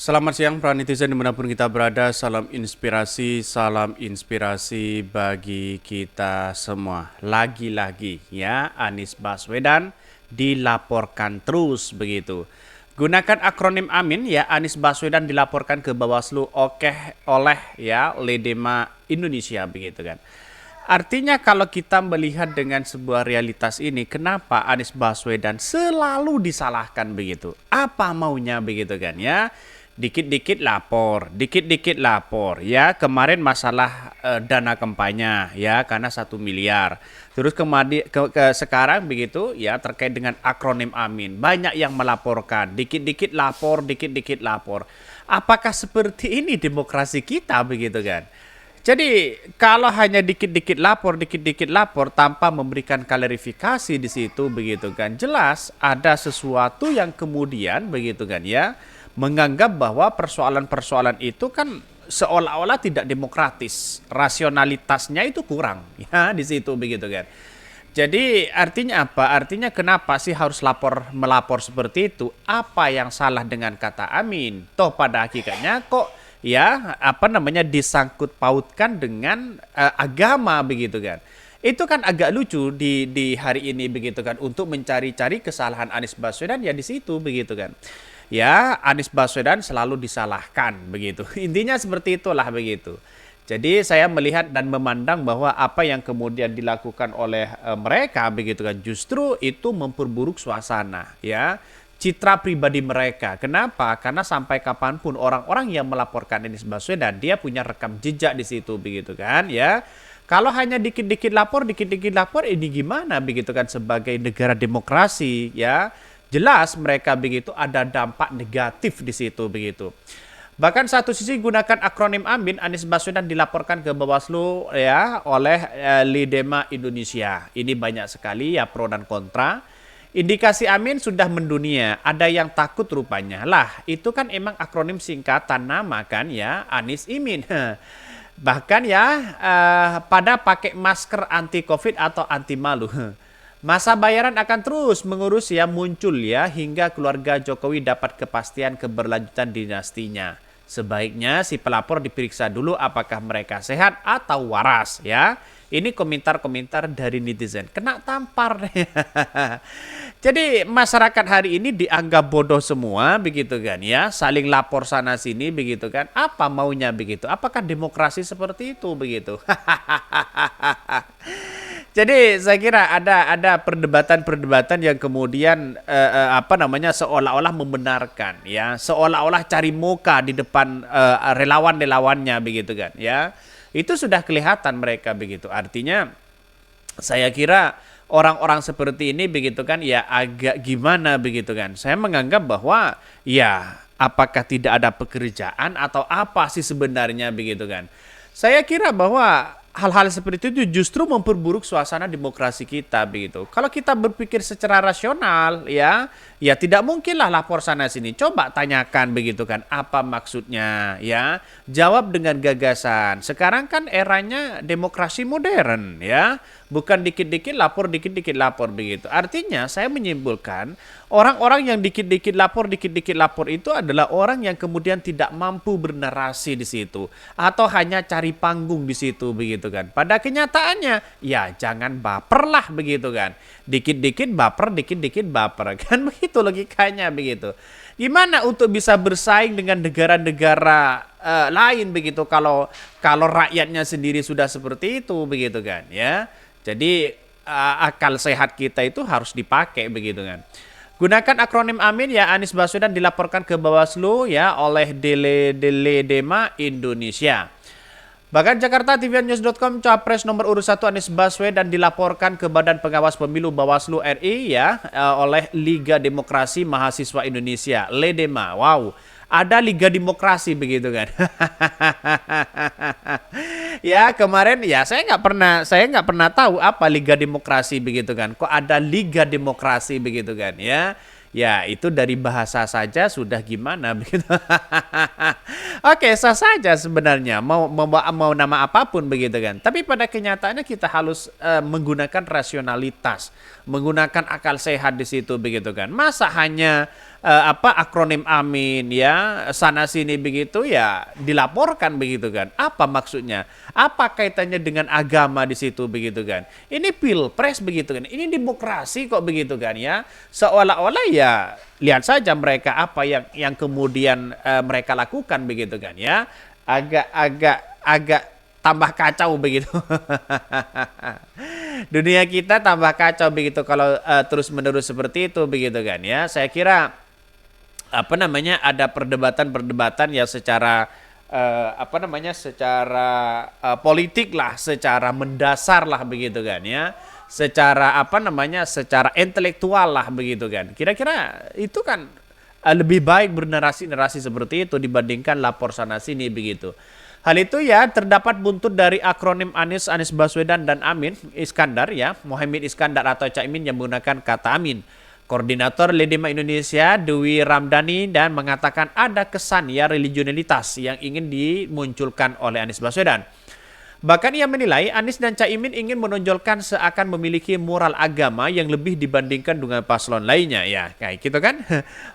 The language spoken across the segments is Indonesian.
Selamat siang para netizen dimanapun kita berada. Salam inspirasi bagi kita semua. Lagi-lagi ya, Anies Baswedan dilaporkan terus begitu. Gunakan akronim AMIN ya, Anies Baswedan dilaporkan ke Bawaslu oleh ya Ledema Indonesia begitu kan. Artinya kalau kita melihat dengan sebuah realitas ini, kenapa Anies Baswedan selalu disalahkan begitu? Apa maunya begitu kan ya? Dikit-dikit lapor ya. Kemarin masalah dana kampanye ya karena 1 miliar. Terus sekarang begitu ya terkait dengan akronim AMIN. Banyak yang melaporkan, dikit-dikit lapor. Apakah seperti ini demokrasi kita begitu kan? Jadi kalau hanya dikit-dikit lapor tanpa memberikan klarifikasi di situ begitu kan, jelas ada sesuatu yang kemudian begitu kan ya, menganggap bahwa persoalan-persoalan itu kan seolah-olah tidak demokratis, rasionalitasnya itu kurang ya di situ begitu kan. Jadi artinya apa? Artinya kenapa sih harus melapor seperti itu? Apa yang salah dengan kata Amin? Toh pada hakikatnya kok ya disangkut pautkan dengan agama begitu kan. Itu kan agak lucu di hari ini begitu kan, untuk mencari-cari kesalahan Anies Baswedan ya di situ begitu kan. Ya, Anies Baswedan selalu disalahkan begitu. Intinya seperti itulah begitu. Jadi saya melihat dan memandang bahwa apa yang kemudian dilakukan oleh mereka begitu kan, justru itu memperburuk suasana ya, citra pribadi mereka. Kenapa? Karena sampai kapanpun orang-orang yang melaporkan Anies Baswedan, dia punya rekam jejak di situ begitu kan ya. Kalau hanya dikit-dikit lapor, ini gimana begitu kan sebagai negara demokrasi ya. Jelas mereka begitu ada dampak negatif di situ begitu. Bahkan satu sisi gunakan akronim AMIN, Anies Baswedan dilaporkan ke Bawaslu ya oleh Lidema Indonesia. Ini banyak sekali ya pro dan kontra. Indikasi Amin sudah mendunia, ada yang takut rupanya. Lah, itu kan emang akronim singkatan nama kan ya, Anies Imin. Bahkan ya pada pakai masker anti Covid atau anti malu. Masa bayaran akan terus mengurus ya, muncul ya hingga keluarga Jokowi dapat kepastian keberlanjutan dinastinya. Sebaiknya si pelapor diperiksa dulu apakah mereka sehat atau waras ya. Ini komentar-komentar dari netizen. Kena tampar. Jadi masyarakat hari ini dianggap bodoh semua begitu kan ya. Saling lapor sana sini begitu kan. Apa maunya begitu? Apakah demokrasi seperti itu begitu? Jadi saya kira ada perdebatan-perdebatan yang kemudian seolah-olah membenarkan ya, seolah-olah cari muka di depan relawan-relawannya begitu kan ya. Itu sudah kelihatan mereka begitu. Artinya saya kira orang-orang seperti ini begitu kan ya agak gimana begitu kan. Saya menganggap bahwa ya apakah tidak ada pekerjaan atau apa sih sebenarnya begitu kan. Saya kira bahwa hal-hal seperti itu justru memperburuk suasana demokrasi kita begitu. Kalau kita berpikir secara rasional ya tidak mungkinlah lapor sana sini. Coba tanyakan begitu kan, apa maksudnya ya? Jawab dengan gagasan. Sekarang kan eranya demokrasi modern ya. Bukan dikit-dikit lapor begitu. Artinya saya menyimpulkan orang-orang yang dikit-dikit lapor itu adalah orang yang kemudian tidak mampu bernarasi di situ atau hanya cari panggung di situ begitu kan. Pada kenyataannya ya jangan baper lah begitu kan. Dikit-dikit baper kan begitu logikanya begitu. Gimana untuk bisa bersaing dengan negara-negara lain begitu kalau rakyatnya sendiri sudah seperti itu begitu kan ya. Jadi akal sehat kita itu harus dipakai begitu kan. Gunakan akronim AMIN ya, Anies Baswedan dilaporkan ke Bawaslu ya oleh Ledema Indonesia. Bahkan Jakarta tvnews.com, Capres nomor urut 1 Anies Baswedan dilaporkan ke Badan Pengawas Pemilu Bawaslu RI ya oleh Liga Demokrasi Mahasiswa Indonesia, Ledema. Wow. Ada Liga Demokrasi begitu kan. Ya kemarin ya saya nggak pernah tahu apa Liga Demokrasi begitu kan. Kok ada Liga Demokrasi begitu kan ya. Ya itu dari bahasa saja sudah gimana begitu. Oke, sah saja sebenarnya mau nama apapun begitu kan. Tapi pada kenyataannya kita harus menggunakan rasionalitas, menggunakan akal sehat di situ begitu kan. Masa hanya akronim Amin ya sana sini begitu ya dilaporkan begitu kan. Apa maksudnya? Apa kaitannya dengan agama di situ begitu kan? Ini pilpres begitu kan. Ini demokrasi kok begitu kan ya. Seolah-olah ya lihat saja mereka apa yang kemudian mereka lakukan begitu kan ya. Agak tambah kacau begitu. Dunia kita tambah kacau begitu kalau terus-menerus seperti itu begitu kan ya. Saya kira ada perdebatan-perdebatan yang secara secara politik lah, secara mendasar lah begitu kan ya. Secara secara intelektual lah begitu kan. Kira-kira itu kan lebih baik bernarasi-narasi seperti itu dibandingkan lapor sana sini begitu. Hal itu ya terdapat buntut dari akronim Anies Baswedan dan Amin Iskandar ya, Muhaimin Iskandar atau Caimin yang menggunakan kata Amin. Koordinator Ledema Indonesia Dewi Ramdhani dan mengatakan ada kesan ya religionalitas yang ingin dimunculkan oleh Anies Baswedan. Bahkan ia menilai Anies dan Caimin ingin menonjolkan seakan memiliki moral agama yang lebih dibandingkan dengan paslon lainnya. Ya, kayak gitu kan.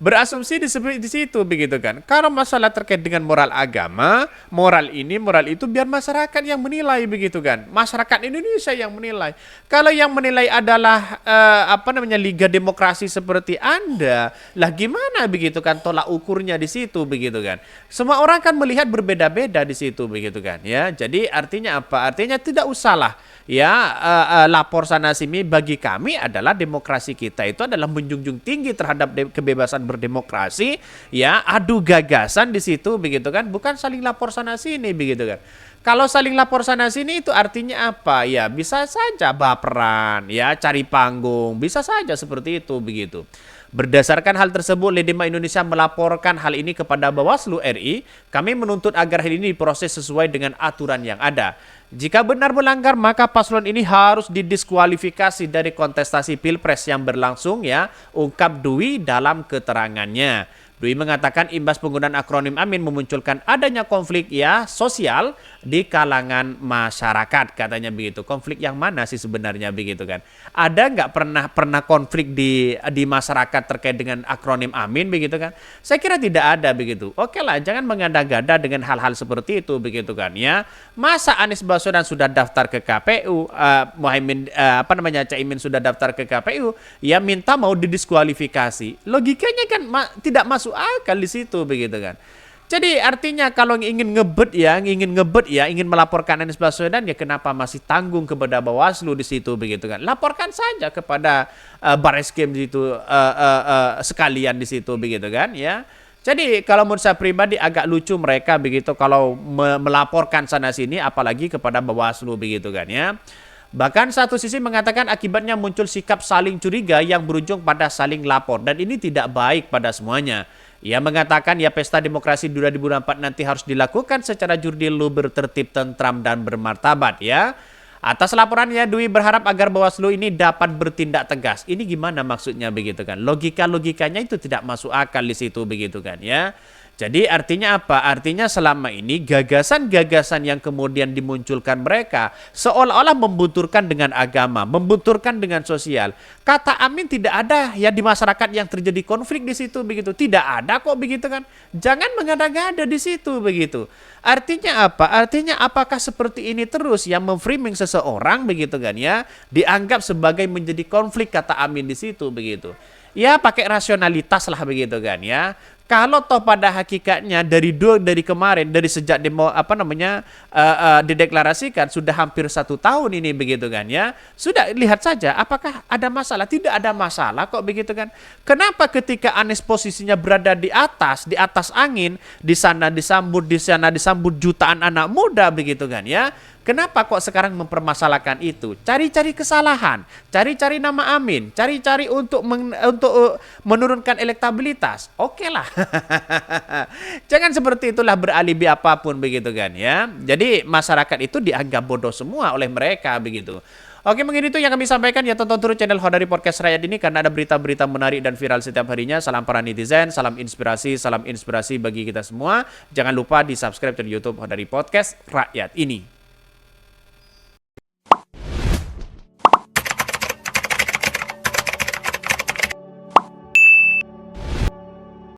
Berasumsi di situ begitu kan. Kalau masalah terkait dengan moral agama, moral itu biar masyarakat yang menilai begitu kan. Masyarakat Indonesia yang menilai. Kalau yang menilai adalah Liga Demokrasi seperti Anda, lah gimana begitu kan tolak ukurnya di situ begitu kan. Semua orang kan melihat berbeda-beda di situ begitu kan ya. Jadi artinya apa? Artinya tidak usahlah ya lapor sana sini. Bagi kami adalah demokrasi kita itu adalah menjunjung tinggi terhadap kebebasan berdemokrasi ya, adu gagasan di situ begitu kan, bukan saling lapor sana sini begitu kan. Kalau saling lapor sana sini itu artinya apa? Ya bisa saja baperan ya, cari panggung, bisa saja seperti itu begitu. Berdasarkan hal tersebut, Ledema Indonesia melaporkan hal ini kepada Bawaslu RI. Kami menuntut agar hal ini diproses sesuai dengan aturan yang ada. Jika benar melanggar, maka paslon ini harus didiskualifikasi dari kontestasi Pilpres yang berlangsung ya, ungkap Dwi dalam keterangannya. Dwi mengatakan imbas penggunaan akronim Amin memunculkan adanya konflik ya sosial di kalangan masyarakat, katanya begitu. Konflik yang mana sih sebenarnya begitu kan? Ada nggak pernah konflik di masyarakat terkait dengan akronim Amin begitu kan? Saya kira tidak ada begitu. Oke lah, jangan mengada-gada dengan hal-hal seperti itu begitu kan ya. Masa Anies Baswedan sudah daftar ke KPU, Caimin sudah daftar ke KPU, ya minta mau didiskualifikasi. Logikanya kan tidak masuk akal di situ begitu kan. Jadi artinya kalau ingin melaporkan Anies Baswedan ya kenapa masih tanggung kepada Bawaslu di situ begitu kan. Laporkan saja kepada Barreskrim di situ sekalian di situ begitu kan ya. Jadi kalau menurut saya pribadi agak lucu mereka begitu kalau melaporkan sana sini apalagi kepada Bawaslu begitu kan ya. Bahkan satu sisi mengatakan akibatnya muncul sikap saling curiga yang berujung pada saling lapor dan ini tidak baik pada semuanya. Ia mengatakan ya pesta demokrasi 2024 nanti harus dilakukan secara jurdil, bertertib, tentram dan bermartabat ya. Atas laporannya Dwi berharap agar Bawaslu ini dapat bertindak tegas. Ini gimana maksudnya begitu kan? Logikanya itu tidak masuk akal di situ begitu kan ya. Jadi artinya apa? Artinya selama ini gagasan-gagasan yang kemudian dimunculkan mereka seolah-olah membenturkan dengan agama, membenturkan dengan sosial. Kata Amin tidak ada ya di masyarakat yang terjadi konflik di situ begitu. Tidak ada kok begitu kan. Jangan mengada-ngada di situ begitu. Artinya apa? Artinya apakah seperti ini terus yang memframing seseorang begitu kan ya, dianggap sebagai menjadi konflik kata Amin di situ begitu. Ya pakai rasionalitas lah begitu kan ya. Kalau toh pada hakikatnya dari kemarin dari sejak dideklarasikan sudah hampir 1 tahun ini begitu kan ya, sudah lihat saja apakah ada masalah? Tidak ada masalah kok begitu kan. Kenapa ketika Anies posisinya berada di atas angin, di sana disambut jutaan anak muda begitu kan ya? Kenapa kok sekarang mempermasalahkan itu? Cari-cari kesalahan, cari-cari nama Amin, cari-cari untuk menurunkan elektabilitas. Oke lah. Jangan seperti itulah beralibi apapun begitu kan ya. Jadi masyarakat itu dianggap bodoh semua oleh mereka begitu. Oke, mungkin itu yang kami sampaikan ya. Tonton terus channel Hodari Podcast Rakyat ini karena ada berita-berita menarik dan viral setiap harinya. Salam para netizen, salam inspirasi bagi kita semua. Jangan lupa di subscribe channel YouTube Hodari Podcast Rakyat ini.